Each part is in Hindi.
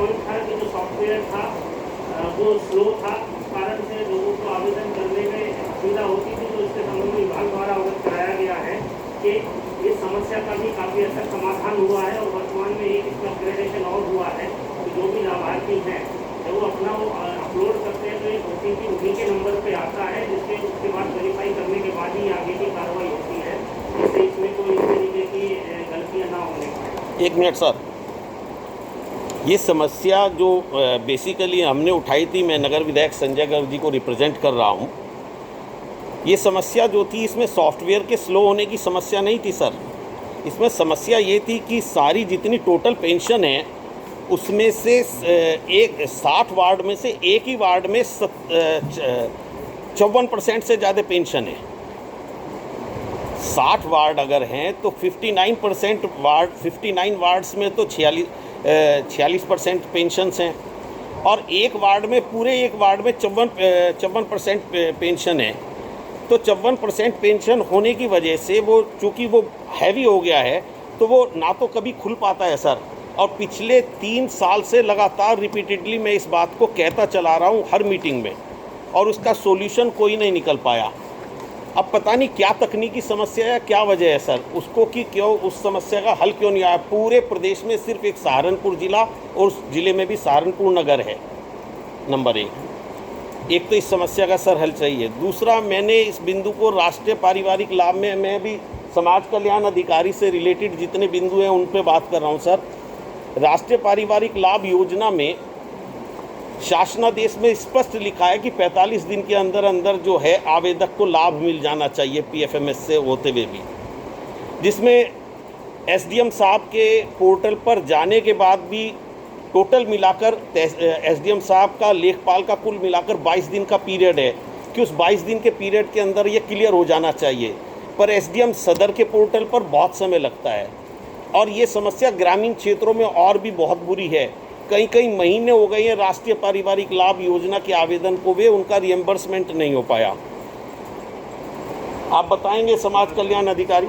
पॉइंट था कि जो सॉफ्टवेयर था वो स्लो था, इस कारण से लोगों को आवेदन करने में असुविधा होती थी। तो इसके संबंध में विभाग द्वारा अवगत कराया गया है कि इस समस्या का भी काफ़ी हद तक समाधान हुआ है और वर्तमान में एक इसका अपग्रेडेशन और हुआ है कि जो भी लाभार्थी हैं जब वो अपना वो अपलोड करते हैं तो एक OTP उन्हीं के नंबर पे आता है, जिसके उसके बाद वेरीफाई करने के बाद ही आगे की कार्रवाई होती है, जिससे इसमें कोई इस तरीके की गलतियाँ ना होने पाए। एक मिनट सर, ये समस्या जो बेसिकली हमने उठाई थी, मैं नगर विधायक संजय गर्ग जी को रिप्रेजेंट कर रहा हूँ। ये समस्या जो थी इसमें सॉफ्टवेयर के स्लो होने की समस्या नहीं थी सर। इसमें समस्या ये थी कि सारी जितनी टोटल पेंशन है उसमें से एक 60 वार्ड में से एक ही वार्ड में 54% से ज़्यादा पेंशन है। 60 वार्ड अगर हैं तो 59% वार्ड 59 वार्ड्स में तो 46% पेंशन्स हैं और एक वार्ड में पूरे एक वार्ड में 54% पेंशन है। तो 54% पेंशन होने की वजह से वो चूँकि वो हैवी हो गया है तो वो ना तो कभी खुल पाता है सर। और पिछले 3 साल से लगातार रिपीटेडली मैं इस बात को कहता चला रहा हूँ हर मीटिंग में, और उसका सॉल्यूशन कोई नहीं निकल पाया। अब पता नहीं क्या तकनीकी समस्या है, क्या वजह है सर उसको कि क्यों उस समस्या का हल क्यों नहीं आया। पूरे प्रदेश में सिर्फ एक सहारनपुर ज़िला और उस ज़िले में भी सहारनपुर नगर है नंबर 1। एक तो इस समस्या का सर हल चाहिए। दूसरा, मैंने इस बिंदु को राष्ट्रीय पारिवारिक लाभ में मैं भी समाज कल्याण अधिकारी से रिलेटेड जितने बिंदु हैं उन पर बात कर रहा हूँ सर। राष्ट्रीय पारिवारिक लाभ योजना में शासनादेश में स्पष्ट लिखा है कि 45 दिन के अंदर अंदर जो है आवेदक को लाभ मिल जाना चाहिए PFMS से होते हुए भी, जिसमें SDM साहब के पोर्टल पर जाने के बाद भी टोटल मिलाकर SDM साहब का लेखपाल का कुल मिलाकर 22 दिन का पीरियड है कि उस 22 दिन के पीरियड के अंदर ये क्लियर हो जाना चाहिए, पर SDM सदर के पोर्टल पर बहुत समय लगता है। और ये समस्या ग्रामीण क्षेत्रों में और भी बहुत बुरी है। कई कई महीने हो गए हैं राष्ट्रीय पारिवारिक लाभ योजना के आवेदन को भी उनका रिएम्बर्समेंट नहीं हो पाया। आप बताएंगे समाज कल्याण अधिकारी।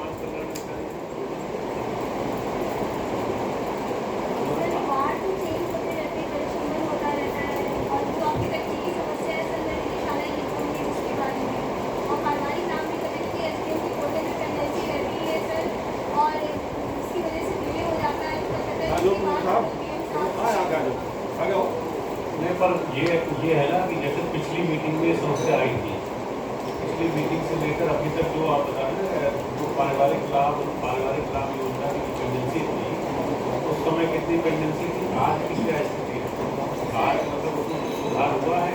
पर ये है ना कि जैसे पिछली मीटिंग में ये समस्या आई थी, पिछली मीटिंग से लेकर अभी तक जो आप बता रहे हैं जो पारिवारिक लाभ योजना की पेंडेंसी थी उस समय कितनी पेंडेंसी थी, आज की क्या स्थिति है? आज मतलब उसमें सुधार हुआ है?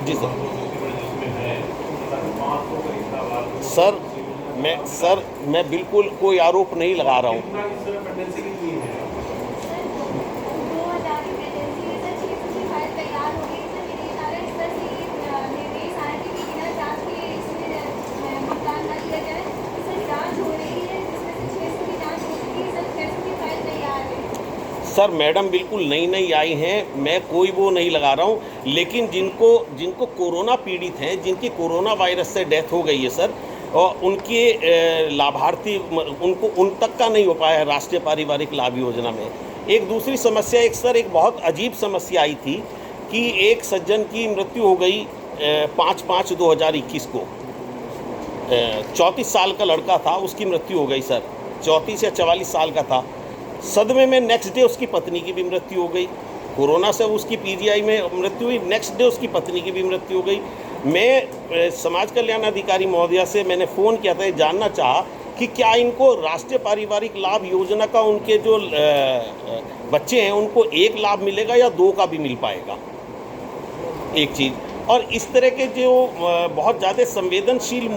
जी सर, मैं बिल्कुल कोई आरोप नहीं लगा रहा हूँ। सर मैडम बिल्कुल नई आई हैं, मैं कोई वो नहीं लगा रहा हूँ, लेकिन जिनको कोरोना पीड़ित हैं, जिनकी कोरोना वायरस से डेथ हो गई है सर, और उनके लाभार्थी उन तक का नहीं हो पाया है राष्ट्रीय पारिवारिक लाभ योजना में। एक दूसरी समस्या एक बहुत अजीब समस्या आई थी कि एक सज्जन की मृत्यु हो गई 5/5/2021 को। 34 साल का लड़का था, उसकी मृत्यु हो गई सर। 34 या 44 साल का था। सदमे में नेक्स्ट डे उसकी पत्नी की भी मृत्यु हो गई। कोरोना से उसकी PGI में मृत्यु हुई, नेक्स्ट डे उसकी पत्नी की भी मृत्यु हो गई। मैं समाज कल्याण अधिकारी महोदया से मैंने फ़ोन किया था, ये जानना चाहा कि क्या इनको राष्ट्रीय पारिवारिक लाभ योजना का उनके जो बच्चे हैं उनको 1 लाभ मिलेगा या 2 का भी मिल पाएगा, एक चीज़। और इस तरह के जो बहुत ज़्यादा संवेदनशील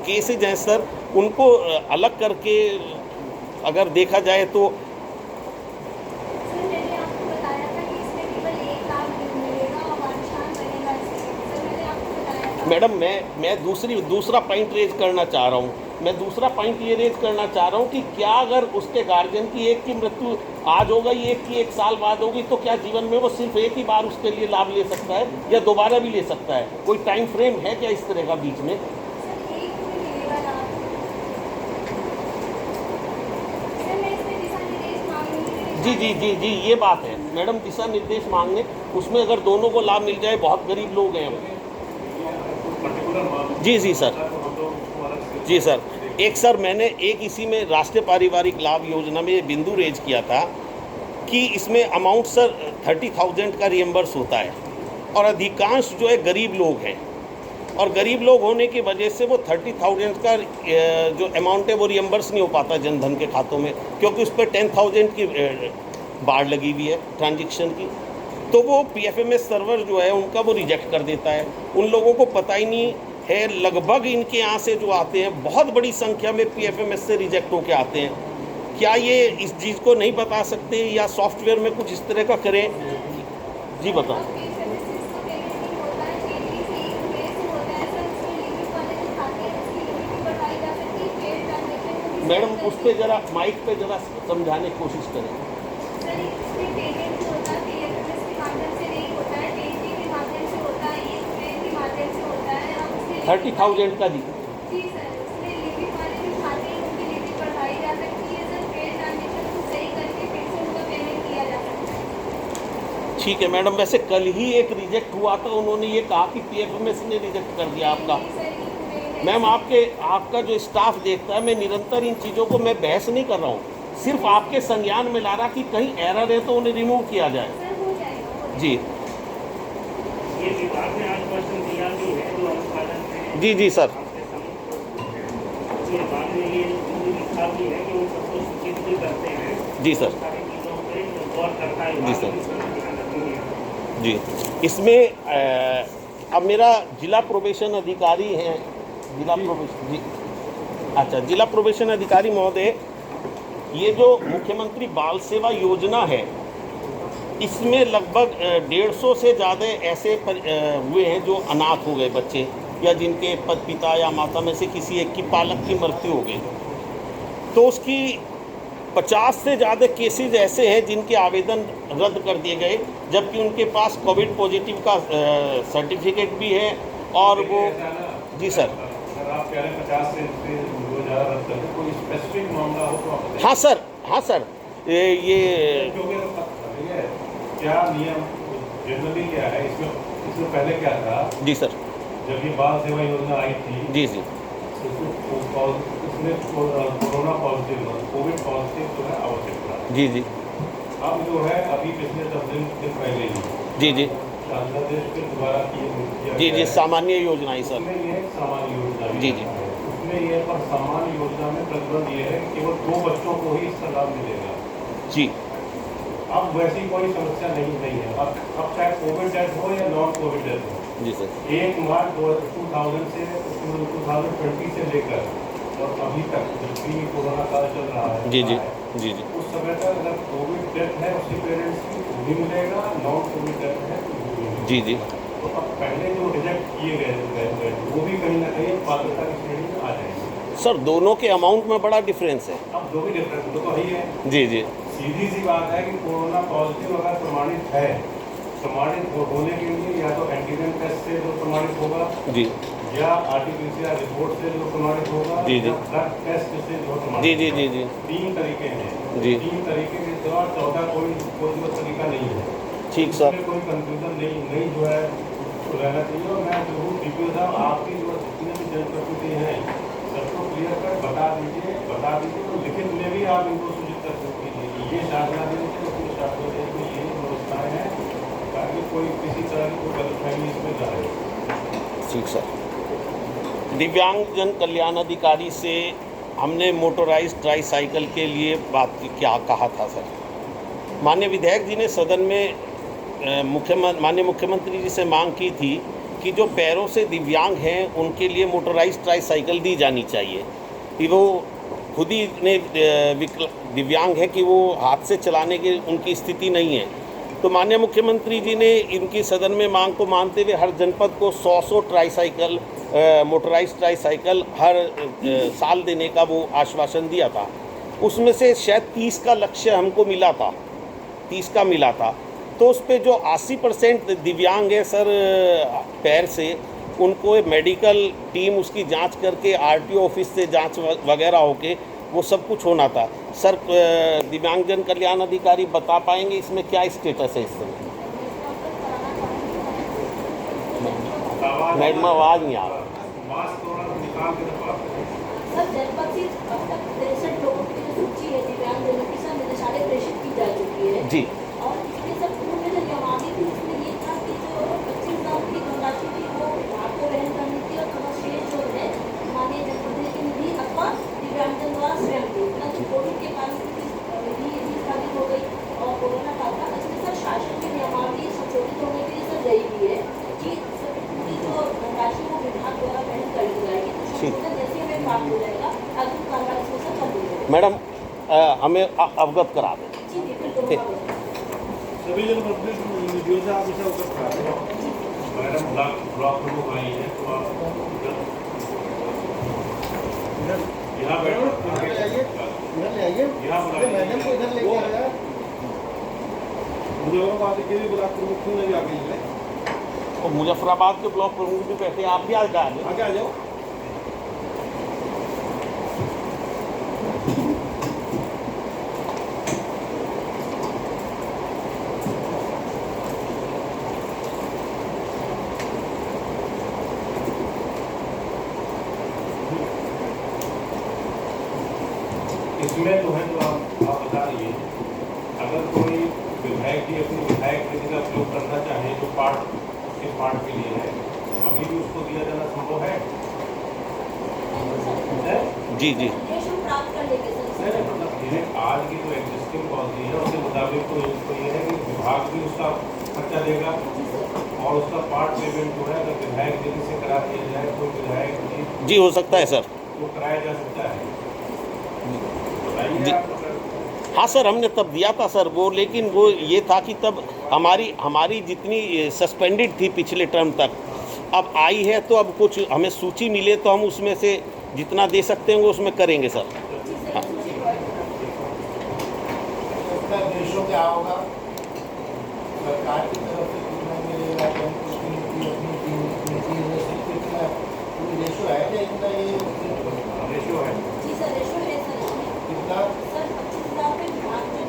केसेज हैं सर, उनको अलग करके अगर देखा जाए तो मैडम मैं दूसरा पॉइंट रेज करना चाह रहा हूँ। मैं दूसरा पॉइंट ये रेज करना चाह रहा हूँ कि क्या अगर उसके गार्जियन की एक की मृत्यु आज हो गई, एक की 1 साल बाद होगी, तो क्या जीवन में वो सिर्फ एक ही बार उसके लिए लाभ ले सकता है या दोबारा भी ले सकता है? कोई टाइम फ्रेम है क्या इस तरह का बीच में? जी जी जी जी, ये बात है मैडम, दिशा निर्देश मांगने, उसमें अगर दोनों को लाभ मिल जाए, बहुत गरीब लोग हैं। जी जी सर, जी सर। एक सर मैंने एक इसी में राष्ट्रीय पारिवारिक लाभ योजना में ये बिंदु रेज किया था कि इसमें अमाउंट सर 30,000 का रिएम्बर्स होता है, और अधिकांश जो है गरीब लोग हैं, और गरीब लोग होने की वजह से वो 30,000 का जो अमाउंट है वो रिएम्बर्स नहीं हो पाता जनधन के खातों में, क्योंकि उस पर 10,000 की बाढ़ लगी हुई है ट्रांजेक्शन की। तो वो पीएफएमएस सर्वर जो है उनका वो रिजेक्ट कर देता है। उन लोगों को पता ही नहीं है, लगभग इनके यहाँ से जो आते हैं बहुत बड़ी संख्या में पीएफएमएस से रिजेक्ट होके आते हैं। क्या ये इस चीज़ को नहीं बता सकते या सॉफ्टवेयर में कुछ इस तरह का करें? जी बताओ मैडम, उस पर ज़रा माइक पे ज़रा समझाने की कोशिश करें। 30,000 का जी। ठीक है मैडम, वैसे कल ही एक रिजेक्ट हुआ था, उन्होंने ये कहा कि पीएफएमएस ने रिजेक्ट कर दिया आपका। मैम आपका जो स्टाफ देखता है, मैं निरंतर इन चीज़ों को मैं बहस नहीं कर रहा हूँ, सिर्फ आपके संज्ञान में ला रहा कि कहीं एरर है तो उन्हें रिमूव किया जाए। जी ये विभाग ने आज क्वेश्चन दिया भी है जो अनुपालन है। जी जी सर, विभाग ने ये लिखा भी है कि वो सबको सूचित भी करते हैं। जी सर, सारी चीज़ों पे गौर करता है जी सर। जी, इसमें अब मेरा जिला प्रोबेशन अधिकारी हैं, जिला प्रोबेशन जी, अच्छा, जिला प्रोबेशन अधिकारी महोदय, ये जो मुख्यमंत्री बाल सेवा योजना है, इसमें लगभग 150 से ज़्यादा ऐसे हुए हैं जो अनाथ हो गए बच्चे, या जिनके पिता या माता में से किसी एक की पालक की मृत्यु हो गई। तो उसकी 50 से ज़्यादा केसेस ऐसे हैं जिनके आवेदन रद्द कर दिए गए, जबकि उनके पास कोविड पॉजिटिव का सर्टिफिकेट भी है। और वो जी सर, अगर आप कह रहे हैं 50 से जो ज़्यादा रद्द कर दें, कोई स्पेसिफिक मामला हो तो आप बताइए। हाँ सर, ये क्या नियम जनरली क्या है इसमें पहले क्या था? जी सर, जब ये बाल सेवा योजना आई थी, जी जी, इसमें कोरोना पॉजिटिव, कोविड पॉजिटिव जो है आवश्यक था। जी जी, अब जो है अभी पिछले 10 दिन पहले ही जी जी, बांग्लादेश के द्वारा जी जी, सामान्य योजना है सर। उसमें ये सामान्य योजना जी जी, उसमें ये पर सामान्य योजना में प्रतिबंध ये है कि केवल 2 बच्चों को ही इसका लाभ मिलेगा। जी, अब वैसी कोई समस्या नहीं है। अब चाहे कोविड डेथ हो या नॉन कोविड डेथ हो, जी सर, 1 मार्च 2000 से 2020 से लेकर और अभी तक जबकि कोरोना काल चल रहा है, जी जी, जी जी, उस समय तक अगर कोविड डेथ है उसके पेरेंट्स को भी मिलेगा, नॉन कोविड डेथ है तो भी मिलेगा। जी जी, तो अब पहले जो रिजेक्ट किए गए वो भी कहीं ना कहीं पात्रता की श्रेणी में आ जाएंगे। सर दोनों के अमाउंट में बड़ा डिफरेंस है। अब जो भी डिफरेंस तो ही है। जी जी, सीधी सी बात है कि कोरोना पॉजिटिव अगर प्रमाणित है, प्रमाणित होने के लिए या तो एंटीजन टेस्ट से जो प्रमाणित होगा, जी, या आरटीपीसीआर रिपोर्ट से जो प्रमाणित होगा, जी जी, ब्लड टेस्ट से जो प्रमाणित, जी जी जी जी, 3 तरीके हैं जी, 3 तरीके के द्वारा 14 कोई तरीका नहीं है। ठीक सर, कोई कंफ्यूजन नहीं जो है रहना चाहिए। और मैं जरूर डीपीओ साहब आपकी जो जितने भी जनप्रतिनिधि हैं सबको क्लियर कर बता दीजिए, तो लिखित में भी आप इनको सूचित कर सकते हैं। ये शासना देने से अपने शासन देश में ये व्यवस्थाएँ हैं ताकि कोई किसी तरह की कोई गलतफहमी इसमें ना रहे। ठीक सर। दिव्यांगजन कल्याण अधिकारी से हमने मोटराइज्ड ट्राईसाइकिल के लिए बात क्या कहा था सर। माननीय विधायक जी ने सदन में माननीय मुख्यमंत्री जी से मांग की थी कि जो पैरों से दिव्यांग हैं उनके लिए मोटराइज्ड ट्राईसाइकिल दी जानी चाहिए, कि वो खुद ही ने दिव्यांग है कि वो हाथ से चलाने की उनकी स्थिति नहीं है, तो माननीय मुख्यमंत्री जी ने इनकी सदन में मांग को मानते हुए हर जनपद को 100 ट्राईसाइकिल मोटराइज ट्राईसाइकिल हर साल देने का वो आश्वासन दिया था। उसमें से शायद 30 का लक्ष्य हमको मिला था, 30 का मिला था। तो उस पर जो 80% दिव्यांग है सर पैर से, उनको मेडिकल टीम उसकी जांच करके आरटीओ ऑफिस से जांच वगैरह होके वो सब कुछ होना था। सर दिव्यांगजन कल्याण अधिकारी बता पाएंगे इसमें क्या स्टेटस है इस समय? मैडम आवाज़ नहीं आ रहा। सर जनपद से अब तक 63 लोगों की जो सूची है दिव्यांगजनों की सर निदेशालय प्रेषित की जा चुकी है जी। और इसमें सर पूर्ण जो जमावी थी उसमें ये था कि जो 25,000 की धनराशि थी वो विभाग को वहन करनी थी और थोड़ा शेष जो है माननीय जनप्रतिनिधि की निधि अथवा दिव्यांगजन द्वारा स्वयं थी। मतलब कोविड के कारण निधि भी स्थगित हो गई और कोरोना काल का इसमें सर शासन की नियमावली संशोधित होने के लिए सर यही भी है कि सर पूरी जो धनराशि वो विभाग द्वारा वहन कर दी जाएगी। तो संशोधन जैसे हमें प्राप्त हो जाएगा अगली कार्रवाई इसमें सर कर दी जाएगी। मैडम हमें अवगत करा दें। जी बिल्कुल। सभी जनप्रतिनिधि निधियों से आप इसे अवगत करा दें। मैडम ब्लॉक प्रमुख आई है तो आप यहाँ बैठो, यहाँ मैडम को इधर लेके आया। मुजफ्फराबाद के भी ब्लॉक प्रमुख क्यों नहीं आगे ले? और मुजफ्फराबाद के ब्लॉक प्रमुख भी बैठे हैं, आप भी आगे आ जाओ। इसमें जो है जो आप बता रही है, अगर कोई विधायक की अपनी विधायक निधि का उपयोग करना चाहे जो पार्ट उसके पार्ट के लिए है, अभी भी उसको दिया जाना संभव है? जी जी। निर्देश हम प्राप्त कर लेंगे सर। नहीं, मतलब ये आज की जो एग्जिस्टिंग पॉलिसी है उसके मुताबिक तो ये है कि विभाग भी उसका खर्चा देगा और उसका पार्ट पेमेंट जो है अगर विधायक निधि से करा दिया जाए तो विधायक जी हो सकता है सर। वो कराया जा सकता है। जी। बताइए आप। हाँ सर, हमने तब दिया था सर वो, लेकिन वो ये था कि तब हमारी जितनी सस्पेंडेड थी पिछले टर्म तक अब आई है, तो अब कुछ हमें सूची मिले तो हम उसमें से जितना दे सकते हैं वो उसमें करेंगे सर। हाँ। इसका रेशो क्या होगा? सरकार की तरफ से कितना मिलेगा? रेशो है क्या इतना? ये रेशियो है। जी सर रेशो है सर इसमें। कितना? सर 25,000 पे विभाग जो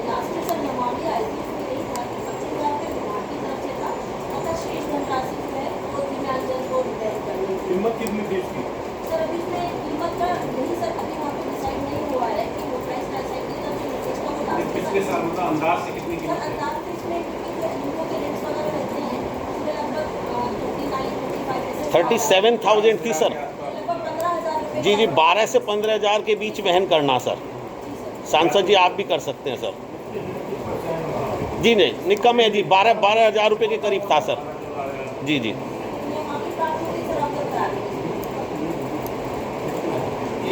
लास्ट में सर नियमावली आई थी उसमें यही था कि 25,000 पे विभाग की तरफ से था तथा शेष धनराशि जो है वो दिव्यांगजन को रिटर्न करनी थी। कीमत कितनी थी इसकी? सर अभी इसमें कीमत का नहीं सर अभी वहाँ पे डिसाइड नहीं हुआ है कि वो प्राइस ट्राईसाइकिल का जो निर्देश का वो लास्ट पिछले साल मतलब अंदाज से कितनी सर कीमत है? अंदाज से इसमें क्योंकि जो इनको के रेट्स वगैरह रहते हैं उसमें लगभग 39-45 37,000 थी सर। लगभग 15,000 रुपये। जी जी, 12 से 15,000 के बीच वहन करना सर। सांसद जी आप भी कर सकते हैं सर। जी नहीं कम है जी, 12,000 रुपये के करीब था सर। जी जी। नियमावली प्राप्त होगी सर अवगत करा देंगे।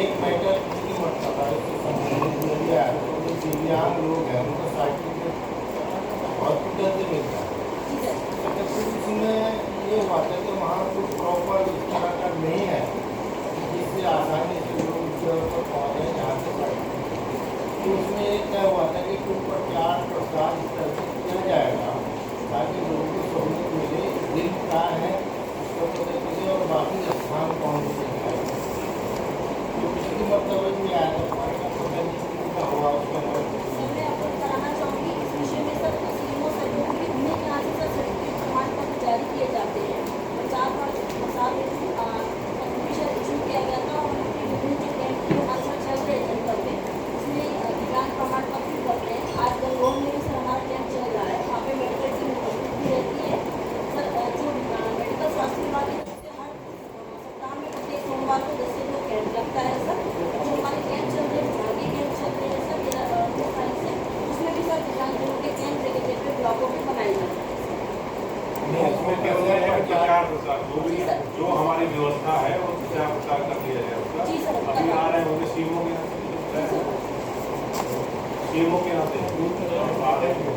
एक मैटर की मतलब है कि संबंधित मीडिया है तो दिव्यांग लोग हैं उनको सर्टिफिकेट हॉस्पिटल से मिलता है। जी सर। लेकिन फिर उसमें ये हुआ था कि वहाँ कुछ प्रॉपर इस तरह का नहीं है जिससे आसानी से लोग उस जगह पर पहुँचे जहाँ से पढ़े। तो उसमें एक क्या हुआ था कि कुछ प्रचार प्रसार इस तरह से किया जाएगा ताकि लोगों को सहूलियत मिले, दिन क्या है उसका पता चले और बाकी स्थान कौन से है। तो इसकी मतलब में आया था हमारे का पता नहीं क्या हुआ उसका सर मैं आपको बताना चाहूँगी इस विषय में सर सीएमओ सहयोग की उन्हें यहाँ से सर सर्टिफिकेट प्रमाण पत्र जारी किए जाते हैं। 4 साल सर्टिफिकेट इशू किया गया था और विभिन्न जो कैंप की हमारे साथ चल रहे हैं जनपद में उसमें दिव्यांग प्रमाण पत्र भी करते हैं। आज गंगोह में भी सर हमारा कैंप चल रहा है, वहाँ पे मेडिकल टीम उपस्थित भी रहती है। सर जो मेडिकल स्वास्थ्य विभाग की तरफ से हर सप्ताह में प्रत्येक सोमवार को 10 से 2 कैंप लगता है सर। जो हमारे कैंप चल रहे हैं विभागीय कैंप चल रहे हैं सर 2 तारीख से, उसमें भी सर दिव्यांगजनों के कैंप जगह जगह पे ब्लॉकों में बनाए जाते हैं। इसमें क्या होता है प्रचार प्रसार जो हमारी व्यवस्था है वो प्रचार प्रसार कर दिया जाए उसका। जी सर। अभी आ रहे होंगे सीएमओ के नाते, सीएमओ के नाते आ रहे हैं।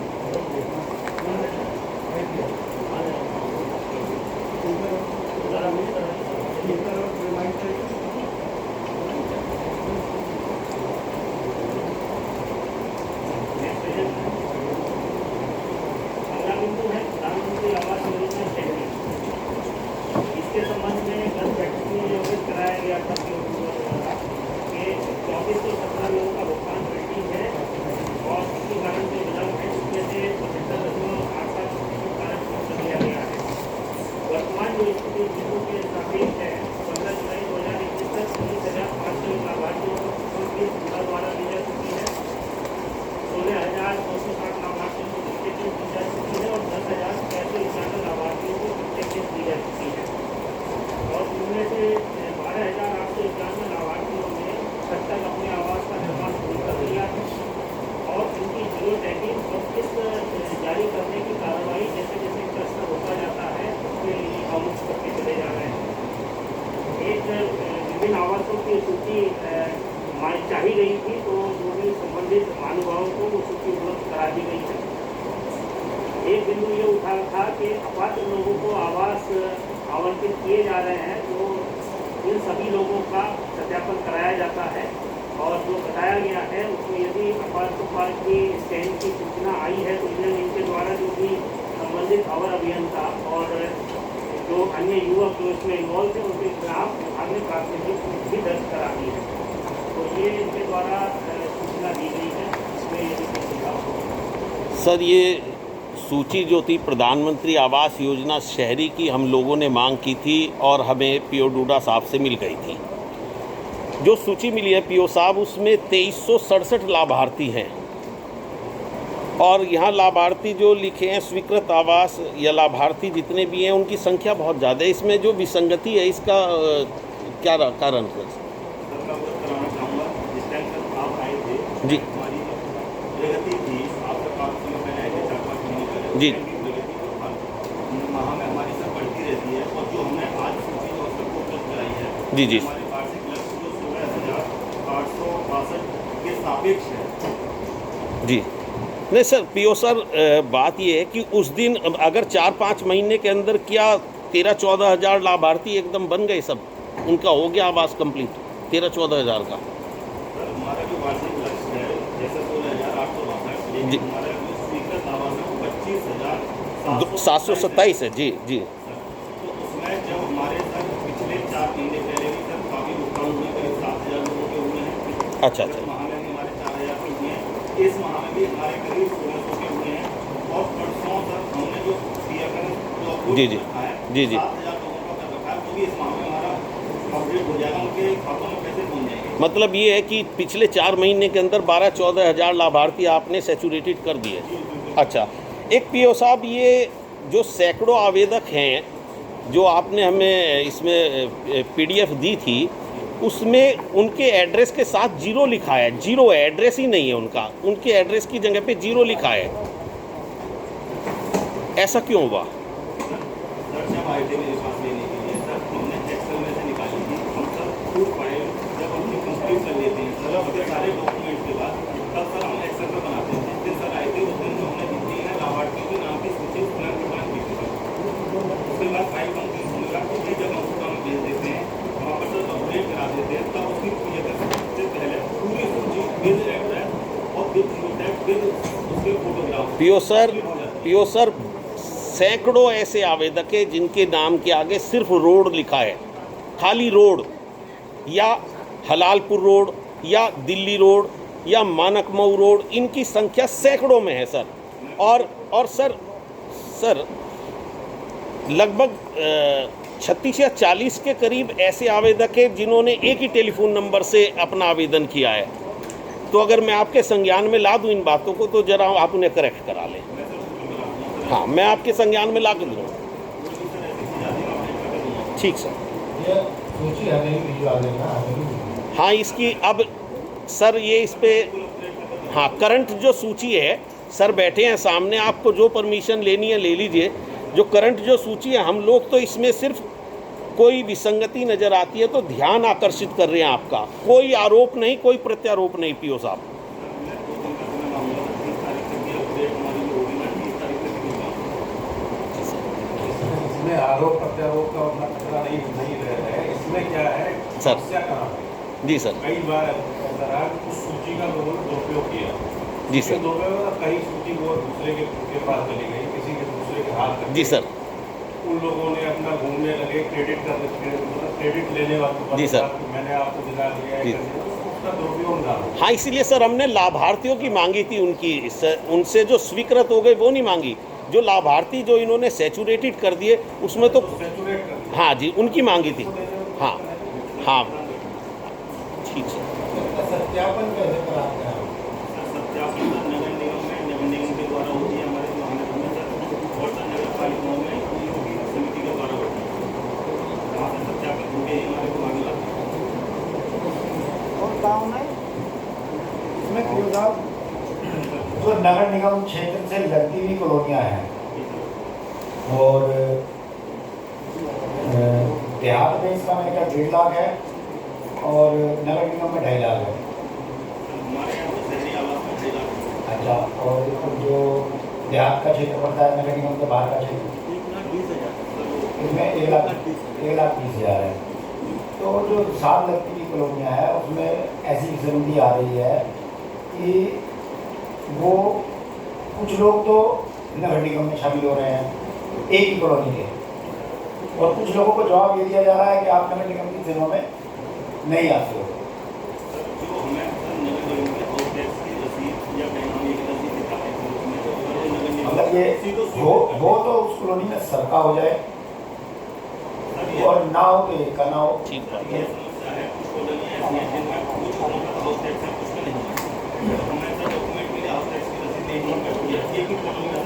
अगला बिंदु है प्रधानमंत्री आवास योजना शहरी। इसके संबंध में कल बैठक में अवगत कराया गया था कि 2417 लोगों का भुगतान पेंडिंग है और इसी कारण जो विलम्ब है उसमें से 75.87% कारण कर दिया गया है। वर्तमान जो स्थिति बिंदु के सापेक्ष है 15 जुलाई 2021 तक 19,500 लाभार्थियों को किस सुविधा द्वारा दी जा चुकी है। 16,260 लाभार्थियों को दी जा चुकी है और 10,691 लाभार्थियों को किस्त दी जा चुकी है और इनमें से 12,891 लाभार्थियों ने अब तक अपने आवास का निर्माण शुरू कर दिया है और इनकी जियो टैगिंग और किस्त जारी करने की कार्रवाई जैसे जैसे इनका स्तर होता जाता है उसके लिए अवमुक्त करके चले जा रहे हैं। एक विभिन्न आवासों की सूची चाही गई थी तो जो भी संबंधित महानुभावों को वो सूची उपलब्ध करा दी गई है। एक बिंदु ये उठा था कि अपात्र लोगों को आवास आवंटित किए जा रहे हैं तो इन सभी लोगों का सत्यापन कराया जाता है और जो बताया गया है उसमें यदि अपात्र की स्टैंड की सूचना आई है तो इनके द्वारा जो भी संबंधित अवर अभियंता और जो अन्य युवक जो इसमें इन्वॉल्व थे उनके खिलाफ विभाग ने प्राथमिकी भी दर्ज करा दी है। तो ये इनके द्वारा सूचना दी गई है इसमें यदि कोई सुझाव हो। सर ये सूची जो थी प्रधानमंत्री आवास योजना शहरी की हम लोगों ने मांग की थी और हमें पीओ डूडा साहब से मिल गई थी। जो सूची मिली है पीओ साहब उसमें 2367 लाभार्थी हैं और यहाँ लाभार्थी जो लिखे हैं स्वीकृत आवास या लाभार्थी जितने भी हैं उनकी संख्या बहुत ज़्यादा है। इसमें जो विसंगति है इसका क्या कारण है? कराना चाहूँगा जिस टाइम तक आप आए थे जी हमारी प्रगति थी आपका काफ़ी समय पहले आए थे 4-5 महीने पहले जी प्रगति तो माह में हमारी सब बढ़ती रहती है और जो हमने आज सूची जो सबको उपलब्ध कराई है जी जी हमारे वार्षिक लक्ष्य जो 16,862 के सापेक्ष है। जी नहीं सर पीओ सर बात ये है कि उस दिन अगर 4-5 महीने के अंदर क्या 13-14 हज़ार लाभार्थी एकदम बन गए सब उनका हो गया आवास कंप्लीट 13-14 हज़ार का। सर हमारा जो वार्षिक लक्ष्य है जैसे 16,862 जी। लेकिन हमारा जो स्वीकृत आवास है वो 727 है जी जी तो उसमें जब हमारे सर पिछले 4 महीने पहले भी सर काफ़ी भुगतान हुए करीब 7,000 लोगों के हुए हैं। अच्छा इस माह में भी हमारे 4,000 के हुए हैं। इस माह में भी हमारे करीब 1,600 के हुए हैं और परसों सर हमने जो DFN जो जी जी रखा है जी जी 7,000 लोगों का कर रखा है तो भी इस माह में हमारा अपडेट हो जाएगा उनके खातों में पैसे पहुँच जाएंगे। मतलब ये है कि पिछले 4 महीने के अंदर 12-14 हज़ार लाभार्थी आपने सैचुरेटेड कर दिए। अच्छा एक पीओ साहब ये जो सैकड़ों आवेदक हैं जो आपने हमें इसमें PDF दी थी उसमें उनके एड्रेस के साथ 0 लिखा है। 0 एड्रेस ही नहीं है उनका, उनके एड्रेस की जगह पे 0 लिखा है, ऐसा क्यों हुआ? सर जब आए थे मेरे पास लेने के लिए सर हमने एक्सेल में से निकाली थी हम सर खूब पढ़े जब हमने कंप्लीट कर लेते हैं सर उसके सारे डॉक्यूमेंट्स के बाद तब सर हम एक्सेल में बनाते हैं। जिस दिन सर आए थे उस दिन जो हमने जितनी है लाभार्थियों के नाम की सूची उसमें प्रदान की थी सर। उसके बाद फाइल कंप्लीट होने का तो जब हम उसका हम भेज देते हैं वहाँ पर सर अपडेट करा देते हैं तब उसकी सबसे पहले पूरी सूची विद एड्रेस और विद जियो टैग विद उसके फोटोग्राफ पीओ सर सैकड़ों ऐसे आवेदक हैं जिनके नाम के आगे सिर्फ रोड लिखा है, खाली रोड या हलालपुर रोड या दिल्ली रोड या मानकमऊ रोड, इनकी संख्या सैकड़ों में है सर। और सर लगभग 36 या 40 के करीब ऐसे आवेदक हैं जिन्होंने एक ही टेलीफोन नंबर से अपना आवेदन किया है। तो अगर मैं आपके संज्ञान में ला दूं इन बातों को तो जरा आप उन्हें करेक्ट करा लें। हाँ मैं आपके संज्ञान में ला कर दूँगा। ठीक सर। ये सूची हमें भिजवा देना हमें। हाँ इसकी अब सर ये इस पे हाँ करंट जो सूची है सर बैठे हैं सामने, आपको जो परमिशन लेनी है ले लीजिए। जो करंट जो सूची है हम लोग तो इसमें सिर्फ कोई विसंगति नज़र आती है तो ध्यान आकर्षित कर रहे हैं आपका, कोई आरोप नहीं, कोई प्रत्यारोप नहीं पीओ साहब। इसमें आरोप प्रत्यारोप का उतना खतरा नहीं रह है। इसमें क्या है, सर। समस्या कहाँ पे? जी सर। कई बार ऐसा रहा कि उस सूची का लोगों ने दुरुपयोग किया। जी सर। दुरुपयोग का कहीं सूची वो दूसरे के पास चली गई, किसी के दूसरे के हाथ तक जी सर। उन लोगों ने अपना घूमने लगे, क्रेडिट लेने वाले जी सर। मैंने आपको दिला दिया जी। है, उसका दुरुपयोग ना हो। हाँ, इसीलिए सर हमने लाभार्थियों की मांगी थी, उनकी उनसे जो स्वीकृत हो गई वो नहीं मांगी। जो लाभार्थी जो इन्होंने सैचुरेटेड कर दिए उसमें तो सैचुरेट कर दिया। हाँ जी, उनकी मांगी थी। हाँ हाँ, ठीक है। इसका सत्यापन कैसे कराते हैं आप? सत्यापन नगर निगम के द्वारा होती है हमारे महानगर में सर, और नगर पालिकाओं में समिति के द्वारा होती है। वहाँ से सत्यापन होकर हमारे को मांग लाते हैं। और गाँव में इसमें क्यों साहब जो नगर निगम क्षेत्र से लगती हुई कॉलोनियाँ हैं और देहात में इसका मेरे ख्याल 1.5 लाख है और नगर निगम में 2.5 लाख है। हमारे यहाँ तो शहरी आवास में 2.5 लाख। अच्छा, और जो देहात का क्षेत्र पड़ता है नगर निगम के बाहर का क्षेत्र, 1,20,000 इसमें 1,20,000 है। तो जो साथ लगती हुई कॉलोनियाँ है उसमें ऐसी समिति आ रही है कि वो कुछ लोग तो नगर निगम में शामिल हो रहे हैं एक ही कॉलोनी के, और कुछ लोगों को जवाब ये दिया जा रहा है कि आप नगर निगम की सेवा में नहीं आते हो। जो हमें नगर निगम के हाउस टैक्स की रसीद या बेनामी की रसीद दिखाते हैं उसमें तो हमारे नगर निगम मतलब ये हो तो उस कॉलोनी में सरका हो जाए और ना हो तो एक का ना हो। ठीक है। ये समस्या है, कुछ कॉलोनियाँ ऐसी हैं जिनमें कुछ लोगों का हाउस टैक्स है, कुछ का नहीं है। हमें तो डॉक्यूमेंट के लिए हाउस टैक्स की रसीद नहीं है, एक ही कॉलोनी में